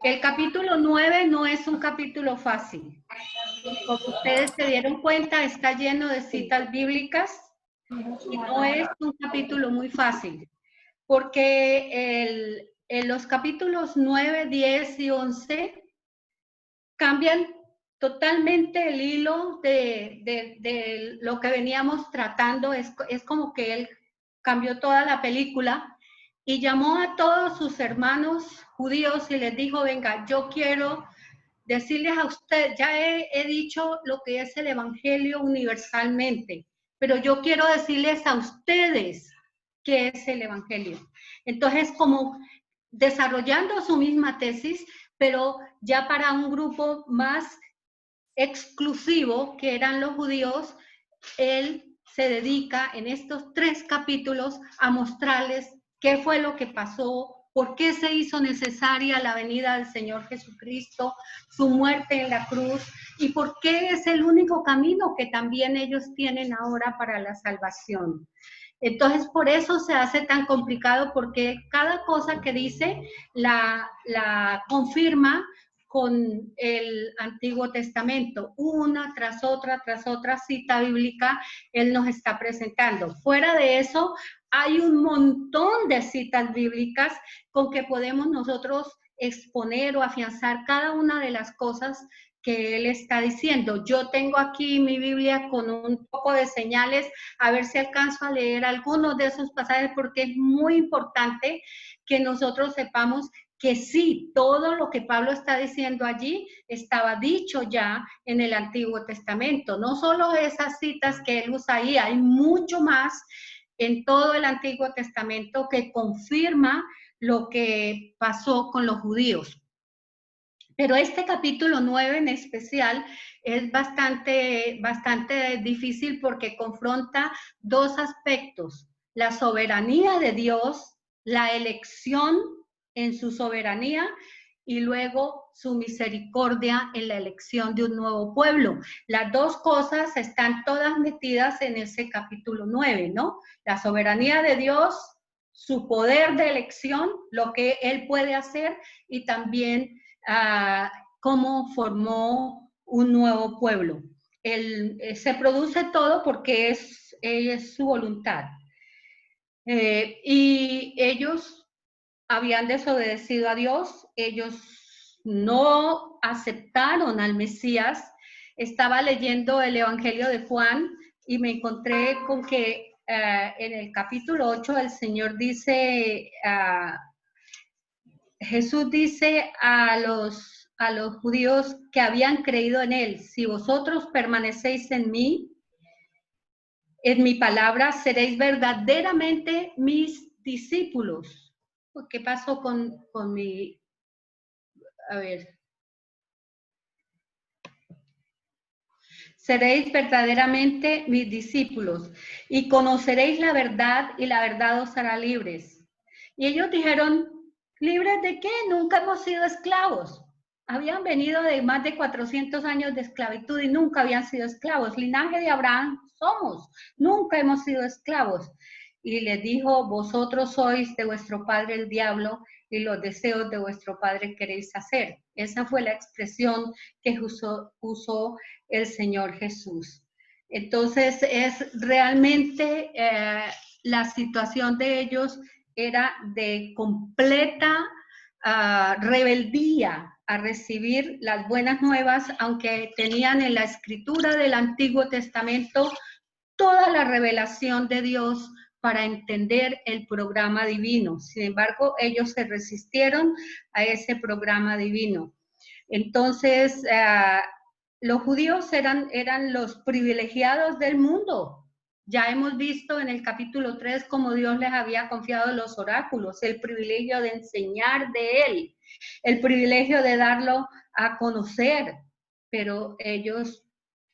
El capítulo 9 no es un capítulo fácil. Como ustedes se dieron cuenta, está lleno de citas bíblicas y no es un capítulo muy fácil, porque en los capítulos 9, 10 y 11 cambian totalmente el hilo de lo que veníamos tratando. Es como que él cambió toda la película y llamó a todos sus hermanos judíos y les dijo, venga, yo quiero decirles a usted, ya he dicho lo que es el Evangelio universalmente, pero yo quiero decirles a ustedes qué es el Evangelio. Entonces, como desarrollando su misma tesis, pero ya para un grupo más exclusivo, que eran los judíos, él se dedica en estos 3 capítulos a mostrarles qué fue lo que pasó, por qué se hizo necesaria la venida del Señor Jesucristo, su muerte en la cruz, y por qué es el único camino que también ellos tienen ahora para la salvación. Entonces, por eso se hace tan complicado, porque cada cosa que dice la confirma con el Antiguo Testamento. Una tras otra cita bíblica, él nos está presentando. Fuera de eso, hay un montón de citas bíblicas con que podemos nosotros exponer o afianzar cada una de las cosas que él está diciendo. Yo tengo aquí mi Biblia con un poco de señales, a ver si alcanzo a leer algunos de esos pasajes, porque es muy importante que nosotros sepamos que sí, todo lo que Pablo está diciendo allí estaba dicho ya en el Antiguo Testamento. No solo esas citas que él usa ahí, hay mucho más en todo el Antiguo Testamento que confirma lo que pasó con los judíos. Pero este capítulo 9 en especial es bastante difícil porque confronta 2 aspectos: la soberanía de Dios, la elección en su soberanía, y luego su misericordia en la elección de un nuevo pueblo. Las 2 cosas están todas metidas en ese capítulo 9, ¿no? La soberanía de Dios, su poder de elección, lo que Él puede hacer, y también cómo formó un nuevo pueblo. Se produce todo porque es su voluntad. Y ellos habían desobedecido a Dios, ellos no aceptaron al Mesías. Estaba leyendo el Evangelio de Juan y me encontré con que en el capítulo 8 el Señor dice, Jesús dice a los judíos que habían creído en él: si vosotros permanecéis en mí, en mi palabra, seréis verdaderamente mis discípulos. ¿Qué pasó con mi? A ver. Seréis verdaderamente mis discípulos y conoceréis la verdad, y la verdad os hará libres. Y ellos dijeron, ¿libres de qué? Nunca hemos sido esclavos. Habían venido de más de 400 años de esclavitud y nunca habían sido esclavos. Linaje de Abraham somos, nunca hemos sido esclavos. Y les dijo, vosotros sois de vuestro padre el diablo, y los deseos de vuestro padre queréis hacer. Esa fue la expresión que usó el Señor Jesús. Entonces, es realmente la situación de ellos era de completa rebeldía a recibir las buenas nuevas, aunque tenían en la escritura del Antiguo Testamento toda la revelación de Dios para entender el programa divino. Sin embargo, ellos se resistieron a ese programa divino. Entonces, los judíos eran los privilegiados del mundo. Ya hemos visto en el capítulo 3 cómo Dios les había confiado los oráculos, el privilegio de enseñar de Él, el privilegio de darlo a conocer, pero ellos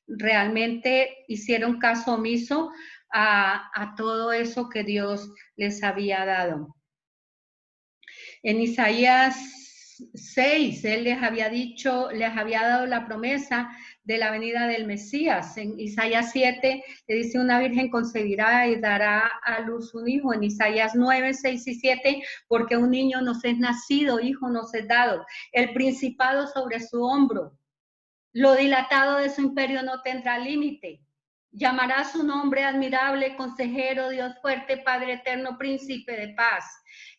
realmente hicieron caso omiso a todo eso que Dios les había dado. En Isaías 6, él les había dicho, les había dado la promesa de la venida del Mesías. En Isaías 7 le dice: una virgen concebirá y dará a luz un hijo. En Isaías 9, 6 y 7, porque un niño nos es nacido, hijo nos es dado, el principado sobre su hombro, lo dilatado de su imperio no tendrá límite. Llamará su nombre admirable, consejero, Dios fuerte, Padre eterno, príncipe de paz.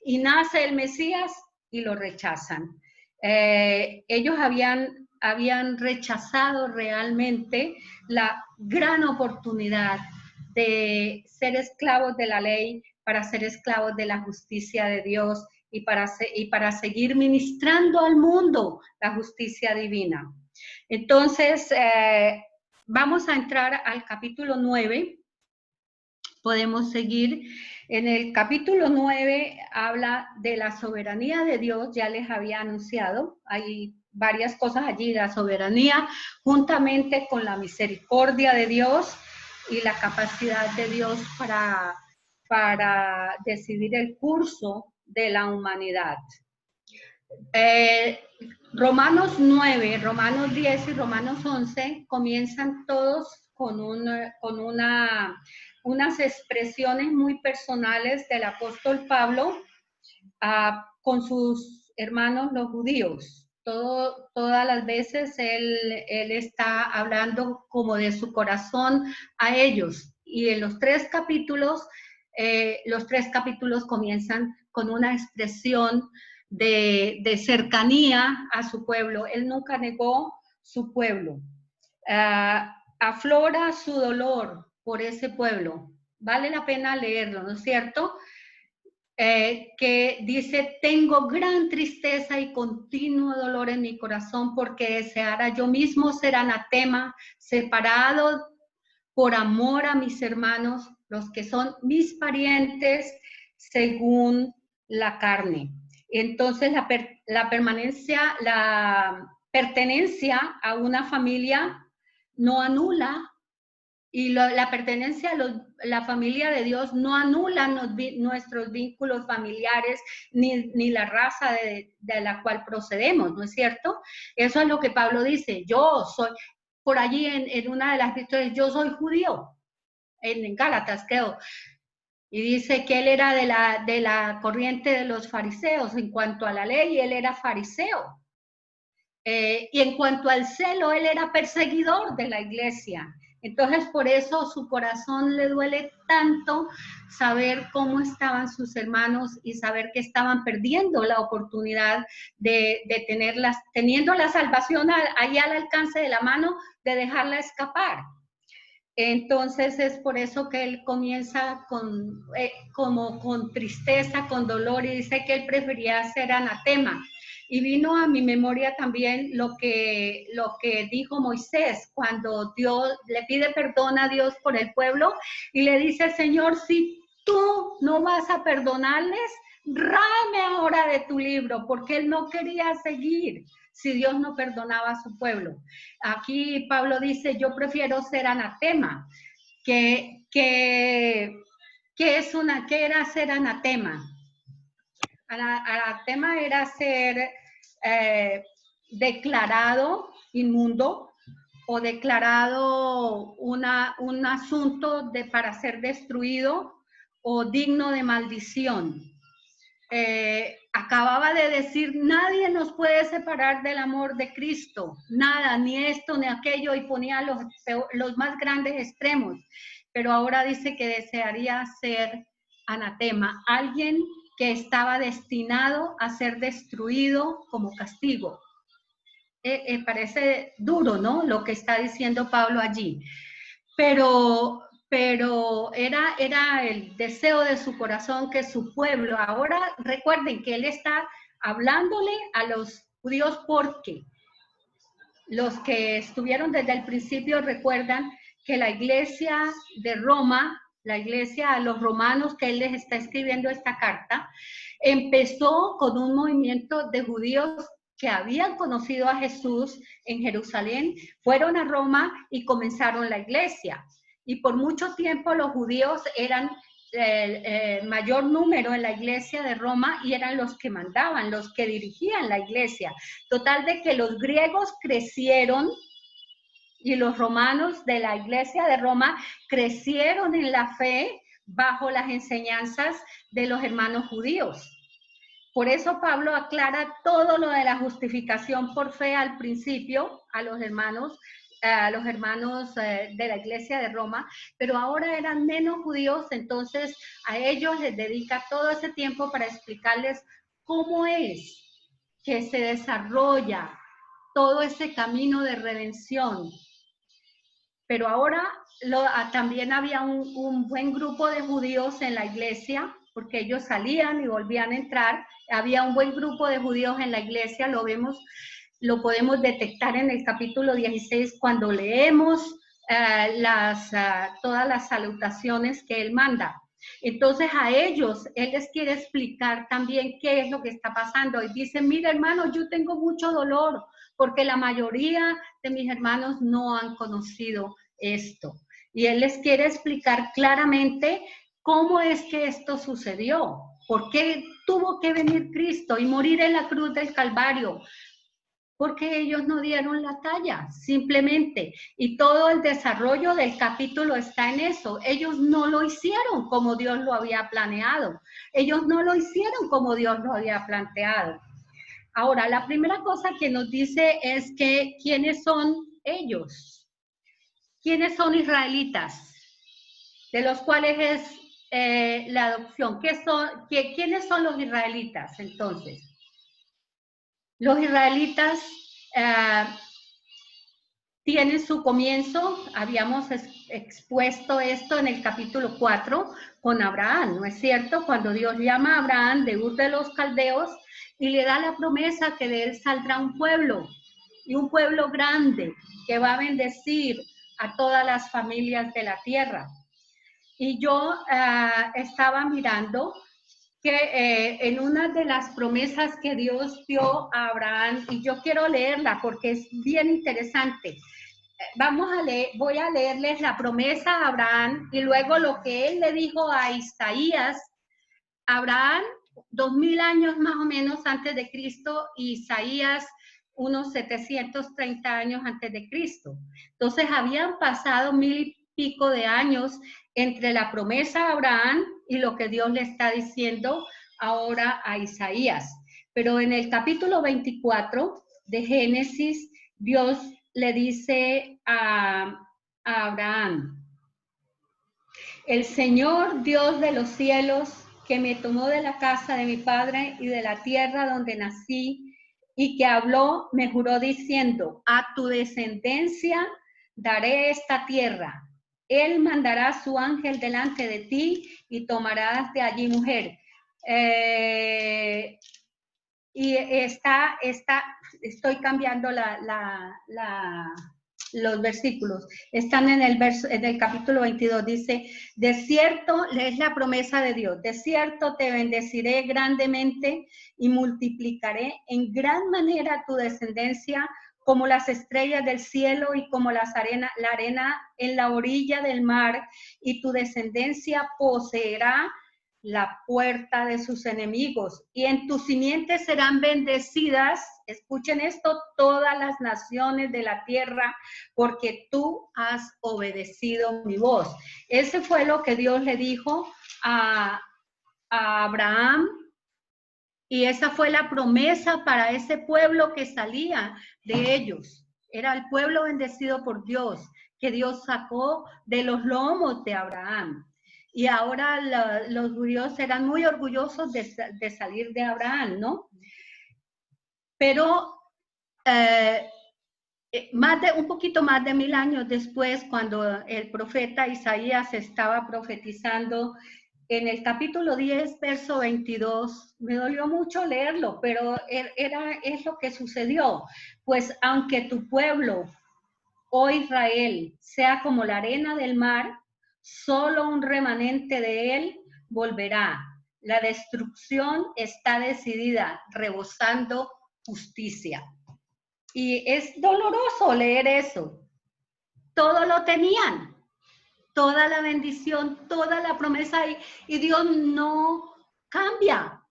Y nace el Mesías y lo rechazan. Ellos habían rechazado realmente la gran oportunidad de ser esclavos de la ley para ser esclavos de la justicia de Dios y para seguir ministrando al mundo la justicia divina. Entonces, vamos a entrar al capítulo 9. Podemos seguir. En el capítulo 9 habla de la soberanía de Dios, ya les había anunciado. Hay varias cosas allí: la soberanía juntamente con la misericordia de Dios y la capacidad de Dios para decidir el curso de la humanidad. Romanos 9, Romanos 10 y Romanos 11 comienzan todos con unas expresiones muy personales del apóstol Pablo con sus hermanos los judíos. Todas las veces él está hablando como de su corazón a ellos. Y en los tres capítulos comienzan con una expresión de cercanía a su pueblo. Él nunca negó su pueblo. Aflora su dolor por ese pueblo. Vale la pena leerlo, ¿no es cierto? Que dice: tengo gran tristeza y continuo dolor en mi corazón, porque deseara yo mismo ser anatema, separado por amor a mis hermanos, los que son mis parientes según la carne. Entonces la pertenencia a una familia no anula, y la pertenencia a la familia de Dios no anula nuestros vínculos familiares ni la raza de la cual procedemos, ¿no es cierto? Eso es lo que Pablo dice. Yo soy, por allí en una de las historias, yo soy judío, en Gálatas creo, y dice que él era de la corriente de los fariseos. En cuanto a la ley, él era fariseo. Y en cuanto al celo, él era perseguidor de la iglesia. Entonces, por eso su corazón le duele tanto saber cómo estaban sus hermanos y saber que estaban perdiendo la oportunidad de teniendo la salvación ahí al alcance de la mano, de dejarla escapar. Entonces es por eso que él comienza como con tristeza, con dolor, y dice que él prefería ser anatema. Y vino a mi memoria también lo que dijo Moisés cuando Dios le pide perdón a Dios por el pueblo y le dice: Señor, si tú no vas a perdonarles, ráeme ahora de tu libro, porque él no quería seguir si Dios no perdonaba a su pueblo. Aquí Pablo dice: yo prefiero ser anatema. ¿Qué era ser anatema? Anatema era ser declarado inmundo o declarado un asunto para ser destruido o digno de maldición. Acababa de decir: nadie nos puede separar del amor de Cristo, nada, ni esto ni aquello, y ponía los más grandes extremos. Pero ahora dice que desearía ser anatema, alguien que estaba destinado a ser destruido como castigo. Parece duro, ¿no?, lo que está diciendo Pablo allí, pero era el deseo de su corazón que su pueblo. Ahora recuerden que él está hablándole a los judíos, porque los que estuvieron desde el principio recuerdan que la iglesia de Roma, la iglesia a los romanos que él les está escribiendo esta carta, empezó con un movimiento de judíos que habían conocido a Jesús en Jerusalén, fueron a Roma y comenzaron la iglesia. Y por mucho tiempo los judíos eran mayor número en la iglesia de Roma y eran los que mandaban, los que dirigían la iglesia. Total de que los griegos crecieron y los romanos de la iglesia de Roma crecieron en la fe bajo las enseñanzas de los hermanos judíos. Por eso Pablo aclara todo lo de la justificación por fe al principio a los hermanos de la iglesia de Roma, pero ahora eran menos judíos, entonces a ellos les dedica todo ese tiempo para explicarles cómo es que se desarrolla todo ese camino de redención. Pero ahora también había un buen grupo de judíos en la iglesia, porque ellos salían y volvían a entrar. Había un buen grupo de judíos en la iglesia, lo podemos detectar en el capítulo 16 cuando leemos todas las salutaciones que él manda. Entonces a ellos, él les quiere explicar también qué es lo que está pasando. Y dice, mira hermano, yo tengo mucho dolor porque la mayoría de mis hermanos no han conocido esto. Y él les quiere explicar claramente cómo es que esto sucedió, por qué tuvo que venir Cristo y morir en la cruz del Calvario. Porque ellos no dieron la talla, simplemente. Y todo el desarrollo del capítulo está en eso. Ellos no lo hicieron como Dios lo había planeado. Ellos no lo hicieron como Dios lo había planteado. Ahora, la primera cosa que nos dice es que ¿quiénes son ellos? ¿Quiénes son israelitas? De los cuales es la adopción. ¿Quiénes son los israelitas entonces? Los israelitas tienen su comienzo, habíamos expuesto esto en el capítulo 4 con Abraham, ¿no es cierto? Cuando Dios llama a Abraham de Ur de los Caldeos y le da la promesa que de él saldrá un pueblo, y un pueblo grande que va a bendecir a todas las familias de la tierra. Y yo estaba mirando que en una de las promesas que Dios dio a Abraham, y yo quiero leerla porque es bien interesante. Voy a leerles la promesa a Abraham y luego lo que él le dijo a Isaías. Abraham, 2000 años más o menos antes de Cristo, y Isaías unos 730 años antes de Cristo. Entonces habían pasado 1000 y pico de años entre la promesa a Abraham y lo que Dios le está diciendo ahora a Isaías. Pero en el capítulo 24 de Génesis, Dios le dice a Abraham, el Señor Dios de los cielos, que me tomó de la casa de mi padre y de la tierra donde nací, y que habló, me juró diciendo, a tu descendencia daré esta tierra. Él mandará su ángel delante de ti y tomarás de allí mujer. Y estoy cambiando los versículos. Están en el capítulo 22, dice, de cierto, es la promesa de Dios, de cierto te bendeciré grandemente y multiplicaré en gran manera tu descendencia como las estrellas del cielo y como la arena en la orilla del mar, y tu descendencia poseerá la puerta de sus enemigos, y en tus simientes serán bendecidas, escuchen esto, todas las naciones de la tierra, porque tú has obedecido mi voz. Ese fue lo que Dios le dijo a Abraham, y esa fue la promesa para ese pueblo que salía de ellos. Era el pueblo bendecido por Dios, que Dios sacó de los lomos de Abraham. Y ahora los judíos eran muy orgullosos de salir de Abraham, ¿no? Pero un poquito más de 1000 años después, cuando el profeta Isaías estaba profetizando, en el capítulo 10, verso 22, me dolió mucho leerlo, pero es lo que sucedió. Pues aunque tu pueblo, oh Israel, sea como la arena del mar, solo un remanente de él volverá. La destrucción está decidida, rebosando justicia. Y es doloroso leer eso. Todo lo tenían. toda la bendición, toda la promesa y Dios no cambia.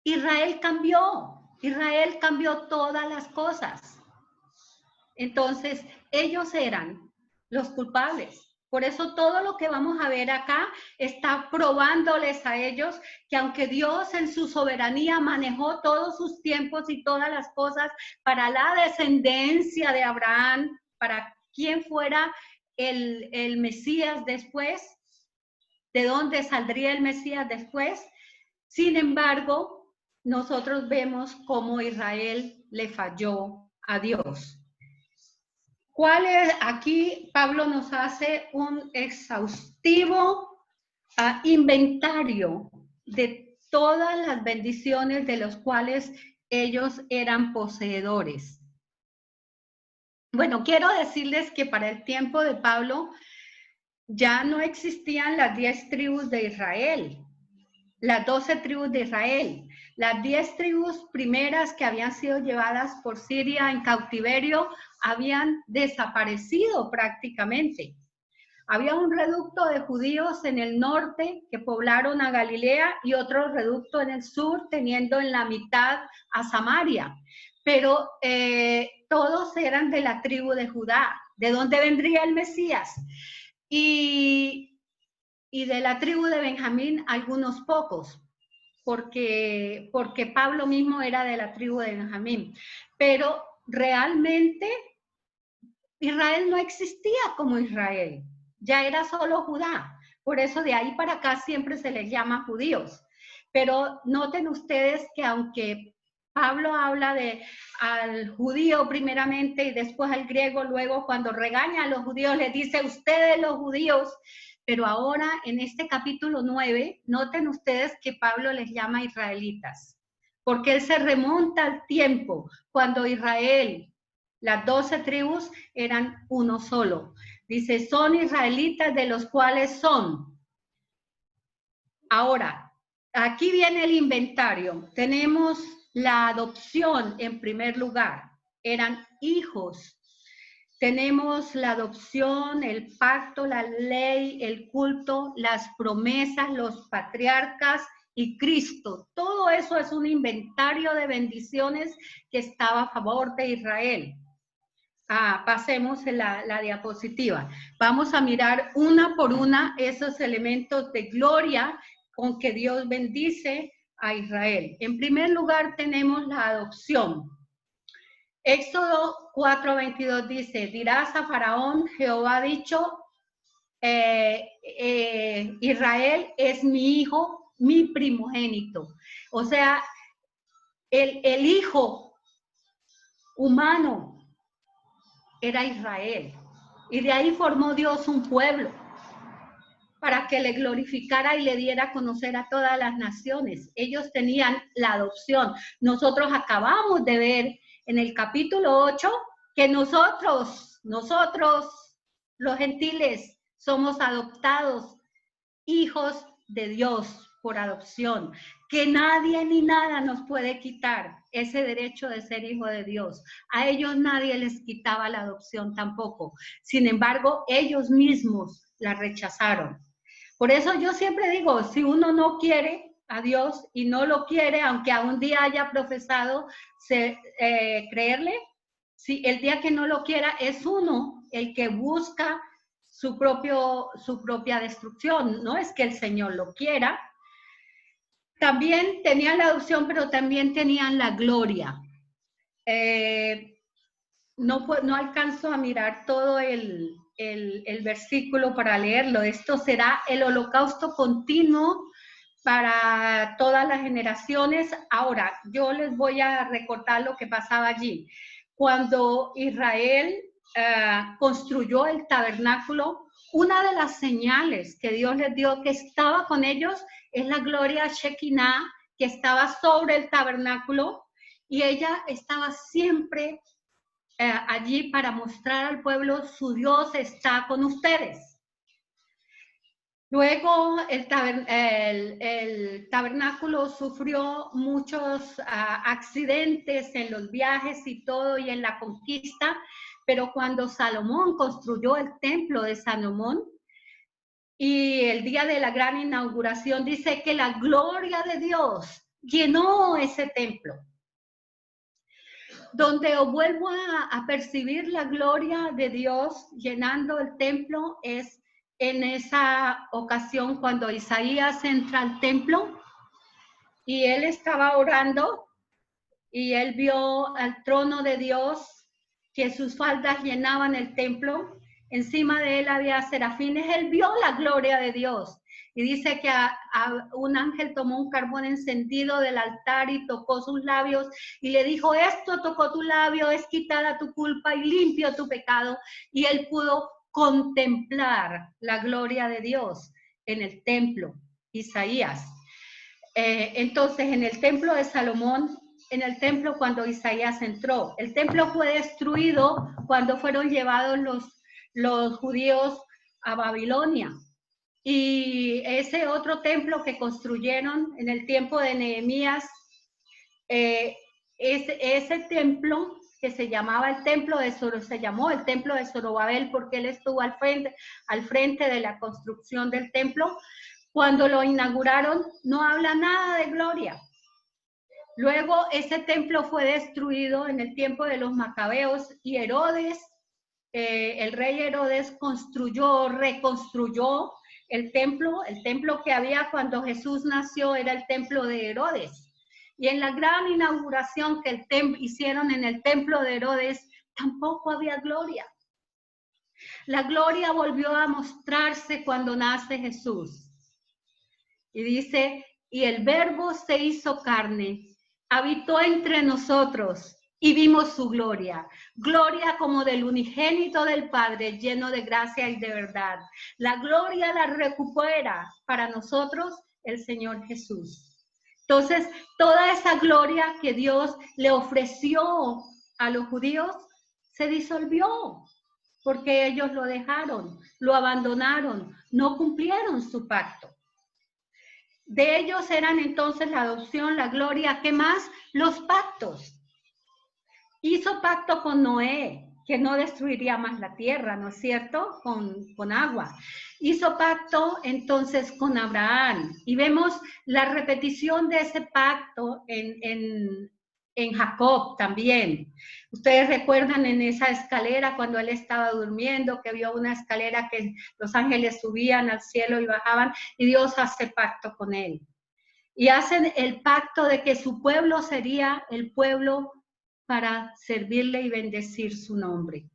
Israel cambió todas las cosas. Entonces, ellos eran los culpables. Por eso todo lo que vamos a ver acá está probándoles a ellos que aunque Dios en su soberanía manejó todos sus tiempos y todas las cosas para la descendencia de Abraham, para quien fuera el Mesías después, de dónde saldría el Mesías después, sin embargo, nosotros vemos cómo Israel le falló a Dios. ¿Cuál es? Aquí Pablo nos hace un exhaustivo inventario de todas las bendiciones de los cuales ellos eran poseedores. Bueno, quiero decirles que para el tiempo de Pablo ya no existían las 10 tribus de Israel, las 12 tribus de Israel. Las 10 tribus primeras que habían sido llevadas por Siria en cautiverio habían desaparecido prácticamente. Había un reducto de judíos en el norte que poblaron a Galilea y otro reducto en el sur, teniendo en la mitad a Samaria. Pero todos eran de la tribu de Judá, de donde vendría el Mesías. Y de la tribu de Benjamín, algunos pocos, porque Pablo mismo era de la tribu de Benjamín. Pero realmente Israel no existía como Israel, ya era solo Judá. Por eso de ahí para acá siempre se les llama judíos. Pero noten ustedes que aunque Pablo habla al judío primeramente y después al griego, luego cuando regaña a los judíos les dice ustedes los judíos, pero ahora en este capítulo 9, noten ustedes que Pablo les llama israelitas, porque él se remonta al tiempo cuando Israel, las 12 tribus eran uno solo. Dice, son israelitas de los cuales son. Ahora, aquí viene el inventario. Tenemos la adopción en primer lugar. Eran hijos. Tenemos la adopción, el pacto, la ley, el culto, las promesas, los patriarcas y Cristo. Todo eso es un inventario de bendiciones que estaba a favor de Israel. Pasemos la diapositiva. Vamos a mirar una por una esos elementos de gloria con que Dios bendice a Israel. En primer lugar tenemos la adopción. Éxodo 4:22 dice, dirás a Faraón, Jehová ha dicho, Israel es mi hijo, mi primogénito. O sea, el hijo humano era Israel. Y de ahí formó Dios un pueblo para que le glorificara y le diera a conocer a todas las naciones. Ellos tenían la adopción. Nosotros acabamos de ver en el capítulo 8 que nosotros, los gentiles, somos adoptados, hijos de Dios por adopción, que nadie ni nada nos puede quitar ese derecho de ser hijo de Dios. A ellos nadie les quitaba la adopción tampoco. Sin embargo, ellos mismos la rechazaron. Por eso yo siempre digo, si uno no quiere a Dios y no lo quiere, aunque a un día haya profesado creerle, si el día que no lo quiera es uno el que busca su propia destrucción, no es que el Señor lo quiera. También tenían la adopción, pero también tenían la gloria. No alcanzo a mirar todo el versículo para leerlo. Esto será el holocausto continuo para todas las generaciones. Ahora, yo les voy a recortar lo que pasaba allí. Cuando Israel construyó el tabernáculo, una de las señales que Dios les dio que estaba con ellos es la gloria Shekinah que estaba sobre el tabernáculo y ella estaba siempre allí para mostrar al pueblo su Dios está con ustedes. Luego el tabernáculo sufrió muchos accidentes en los viajes y todo y en la conquista, Pero cuando Salomón construyó el templo de Salomón, y el día de la gran inauguración dice que la gloria de Dios llenó ese templo. Donde vuelvo a percibir la gloria de Dios llenando el templo es en esa ocasión cuando Isaías entra al templo y él estaba orando y él vio al trono de Dios, que sus faldas llenaban el templo. Encima de él había serafines. Él vio la gloria de Dios. Y dice que un ángel tomó un carbón encendido del altar y tocó sus labios y le dijo, esto tocó tu labio, es quitada tu culpa y limpio tu pecado. Y él pudo contemplar la gloria de Dios en el templo, Isaías. Entonces, en el templo de Salomón, en el templo cuando Isaías entró, el templo fue destruido cuando fueron llevados los judíos a Babilonia. Y ese otro templo que construyeron en el tiempo de Nehemías, ese templo que se llamaba el templo de se llamó el templo de Zorobabel porque él estuvo al frente de la construcción del templo. Cuando lo inauguraron, no habla nada de gloria. Luego ese templo fue destruido en el tiempo de los macabeos y Herodes, el rey Herodes reconstruyó el templo que había cuando Jesús nació era el templo de Herodes. Y en la gran inauguración que hicieron en el templo de Herodes, tampoco había gloria. La gloria volvió a mostrarse cuando nace Jesús. Y dice, y el Verbo se hizo carne, habitó entre nosotros y vimos su gloria. Gloria como del unigénito del Padre, lleno de gracia y de verdad. La gloria la recupera para nosotros el Señor Jesús. Entonces, toda esa gloria que Dios le ofreció a los judíos se disolvió porque ellos lo dejaron, lo abandonaron, no cumplieron su pacto. De ellos eran entonces la adopción, la gloria, ¿qué más? Los pactos. Hizo pacto con Noé, que no destruiría más la tierra, ¿no es cierto? Con agua. Hizo pacto entonces con Abraham. Y vemos la repetición de ese pacto en Jacob también. Ustedes recuerdan en esa escalera cuando él estaba durmiendo, que vio una escalera que los ángeles subían al cielo y bajaban, y Dios hace pacto con él. Y hacen el pacto de que su pueblo sería el pueblo para servirle y bendecir su nombre.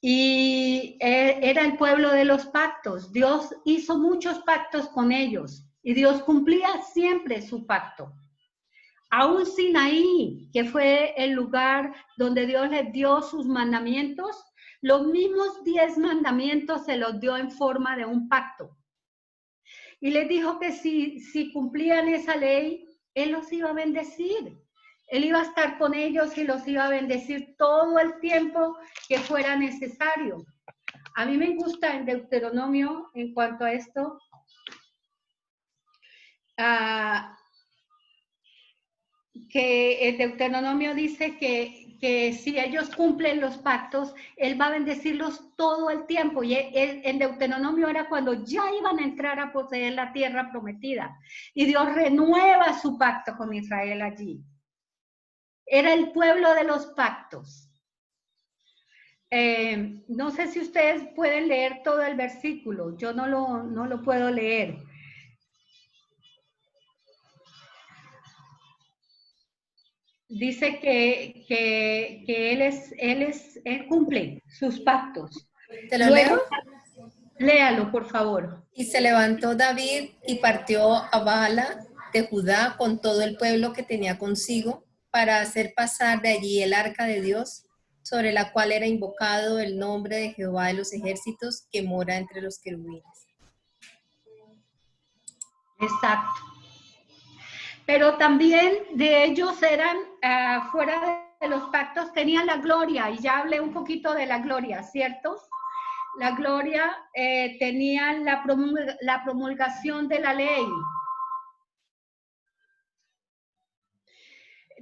Y era el pueblo de los pactos. Dios hizo muchos pactos con ellos y Dios cumplía siempre su pacto. Aún Sinaí, que fue el lugar donde Dios les dio sus mandamientos, los mismos 10 mandamientos se los dio en forma de un pacto. Y les dijo que si cumplían esa ley, Él los iba a bendecir. Él iba a estar con ellos y los iba a bendecir todo el tiempo que fuera necesario. A mí me gusta en Deuteronomio, en cuanto a esto, que el Deuteronomio dice que si ellos cumplen los pactos, Él va a bendecirlos todo el tiempo. Y en Deuteronomio era cuando ya iban a entrar a poseer la tierra prometida. Y Dios renueva su pacto con Israel allí. Era el pueblo de los pactos. No sé si ustedes pueden leer todo el versículo. Yo no lo puedo leer. Dice que él cumple sus pactos. ¿Te lo leo? Léalo, por favor. Y se levantó David y partió a Baala de Judá con todo el pueblo que tenía consigo para hacer pasar de allí el arca de Dios, sobre la cual era invocado el nombre de Jehová de los ejércitos, que mora entre los querubines. Exacto. Pero también de ellos eran, fuera de los pactos, tenían la gloria, y ya hablé un poquito de la gloria, ¿cierto? La gloria tenía la promulgación de la ley.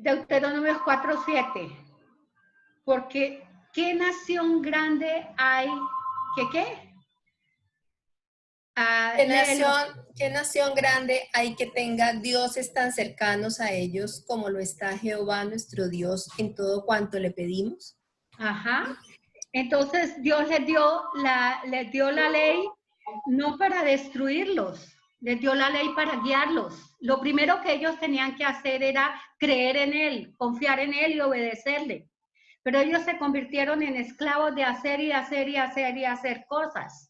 Deuteronomio 4:7. Porque ¿qué nación grande hay? ¿Qué? Léelo. ¿Qué nación grande hay que tenga dioses tan cercanos a ellos como lo está Jehová nuestro Dios en todo cuanto le pedimos? Ajá. Entonces Dios les dio la ley no para destruirlos, les dio la ley para guiarlos. Lo primero que ellos tenían que hacer era creer en Él, confiar en Él y obedecerle. Pero ellos se convirtieron en esclavos de hacer y hacer y hacer y hacer cosas.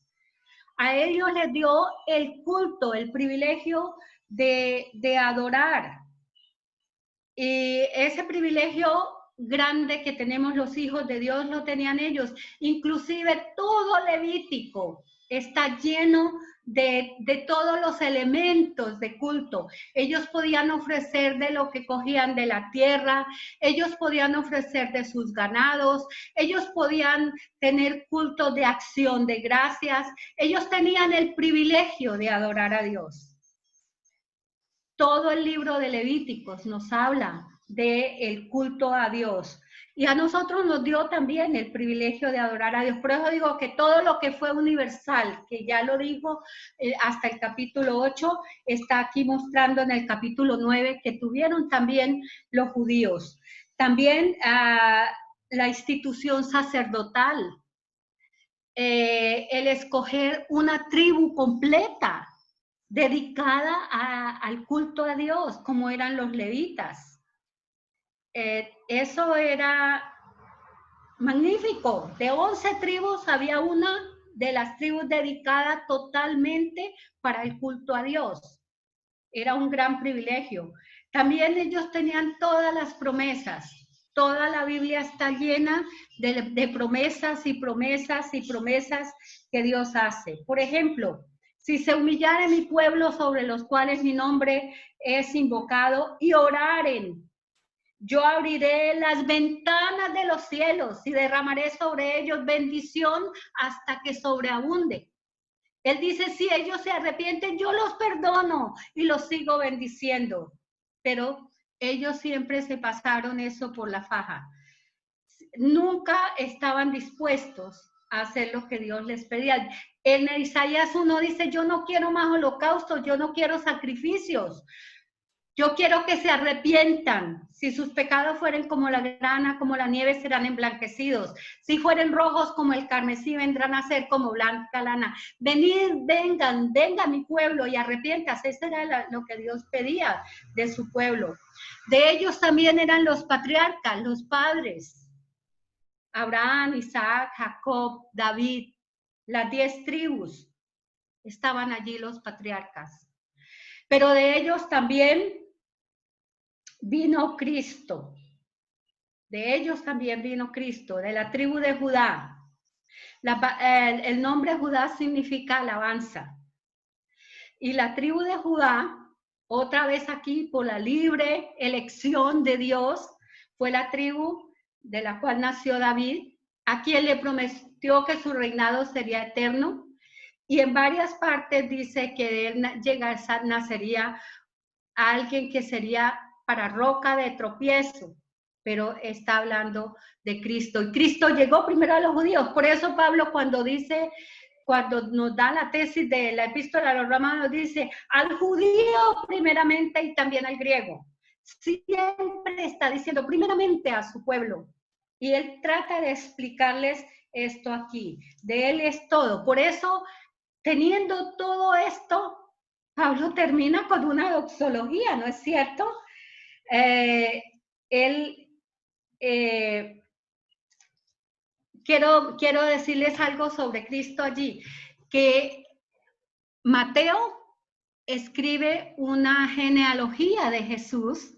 A ellos les dio el culto, el privilegio de adorar. Y ese privilegio grande que tenemos los hijos de Dios lo tenían ellos. Inclusive todo Levítico está lleno de todos los elementos de culto. Ellos podían ofrecer de lo que cogían de la tierra, ellos podían ofrecer de sus ganados, ellos podían tener culto de acción de gracias, ellos tenían el privilegio de adorar a Dios. Todo el libro de Levíticos nos habla del culto a Dios. Y a nosotros nos dio también el privilegio de adorar a Dios. Por eso digo que todo lo que fue universal, que ya lo dijo hasta el capítulo 8, está aquí mostrando en el capítulo 9 que tuvieron también los judíos. También la institución sacerdotal, el escoger una tribu completa dedicada al culto a Dios, como eran los levitas. Eso era magnífico. De 11 tribus había una de las tribus dedicada totalmente para el culto a Dios. Era un gran privilegio. También ellos tenían todas las promesas. Toda la Biblia está llena de promesas y promesas y promesas que Dios hace. Por ejemplo, si se humillare mi pueblo sobre los cuales mi nombre es invocado y oraren, yo abriré las ventanas de los cielos y derramaré sobre ellos bendición hasta que sobreabunde. Él dice, si ellos se arrepienten, yo los perdono y los sigo bendiciendo. Pero ellos siempre se pasaron eso por la faja. Nunca estaban dispuestos a hacer lo que Dios les pedía. En Isaías 1 dice, yo no quiero más holocaustos, yo no quiero sacrificios. Yo quiero que se arrepientan. Si sus pecados fueren como la grana, como la nieve, serán emblanquecidos. Si fueren rojos como el carmesí, vendrán a ser como blanca lana. Venid, vengan mi pueblo y arrepiéntase. Eso era lo que Dios pedía de su pueblo. De ellos también eran los patriarcas, los padres. Abraham, Isaac, Jacob, David, las 10 tribus. Estaban allí los patriarcas. Pero de ellos también vino Cristo. De ellos también vino Cristo, de la tribu de Judá. El nombre Judá significa alabanza. Y la tribu de Judá, otra vez aquí por la libre elección de Dios, fue la tribu de la cual nació David, a quien le prometió que su reinado sería eterno. Y en varias partes dice que de él nacería alguien que sería para roca de tropiezo, pero está hablando de Cristo. Y Cristo llegó primero a los judíos. Por eso Pablo cuando nos da la tesis de la epístola a los romanos, dice al judío primeramente y también al griego. Siempre está diciendo primeramente a su pueblo. Y él trata de explicarles esto aquí. De él es todo. Por eso, teniendo todo esto, Pablo termina con una doxología, ¿no es cierto? Quiero decirles algo sobre Cristo allí, que Mateo escribe una genealogía de Jesús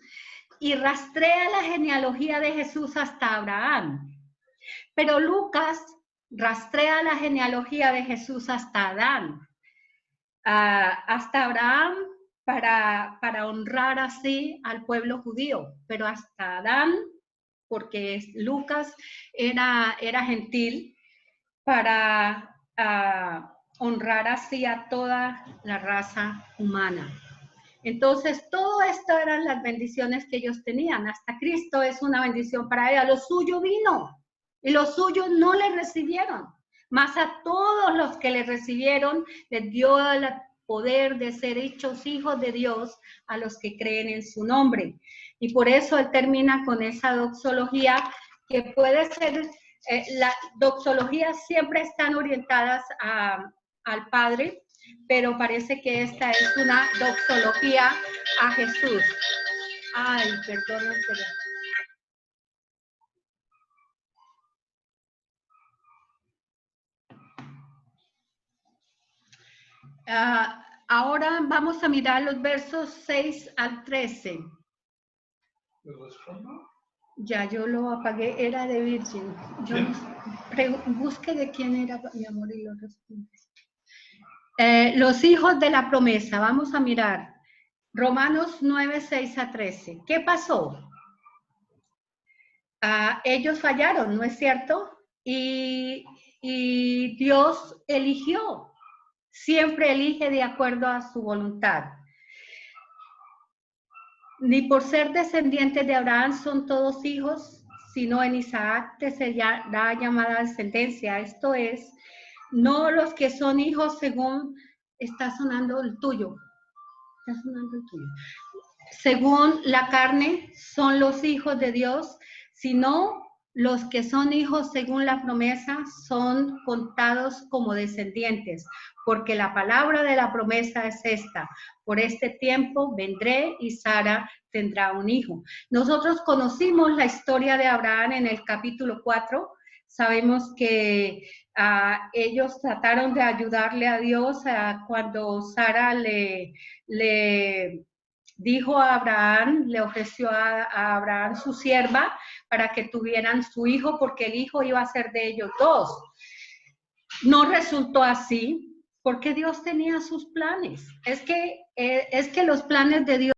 y rastrea la genealogía de Jesús hasta Abraham. Pero Lucas rastrea la genealogía de Jesús hasta Adán. Hasta Abraham para honrar así al pueblo judío, pero hasta Adán, porque Lucas era gentil, para honrar así a toda la raza humana. Entonces, todo esto eran las bendiciones que ellos tenían. Hasta Cristo es una bendición para ella. Lo suyo vino, y los suyos no le recibieron. Mas a todos los que le recibieron, les dio el poder de ser hechos hijos de Dios a los que creen en su nombre. Y por eso él termina con esa doxología que puede ser, las doxologías siempre están orientadas al Padre, pero parece que esta es una doxología a Jesús. Ay, perdón, pero... ahora vamos a mirar los versos 6 al 13. Ya yo lo apagué, era de Virgin. Yo busqué de quién era, mi amor, y lo respondí. Los hijos de la promesa, vamos a mirar. Romanos 9, 6 a 13. ¿Qué pasó? Ellos fallaron, ¿no es cierto? Y Dios eligió. Siempre elige de acuerdo a su voluntad. Ni por ser descendientes de Abraham son todos hijos, sino en Isaac te será llamada descendencia. Esto es, no los que son hijos según, está sonando el tuyo. Está sonando el tuyo. Según la carne son los hijos de Dios, sino los que son hijos según la promesa son contados como descendientes, porque la palabra de la promesa es esta: por este tiempo vendré y Sara tendrá un hijo. Nosotros conocimos la historia de Abraham en el capítulo 4, sabemos que ellos trataron de ayudarle a Dios cuando Sara le dijo a Abraham, le ofreció a Abraham su sierva para que tuvieran su hijo, porque el hijo iba a ser de ellos dos. No resultó así, porque Dios tenía sus planes. Es que los planes de Dios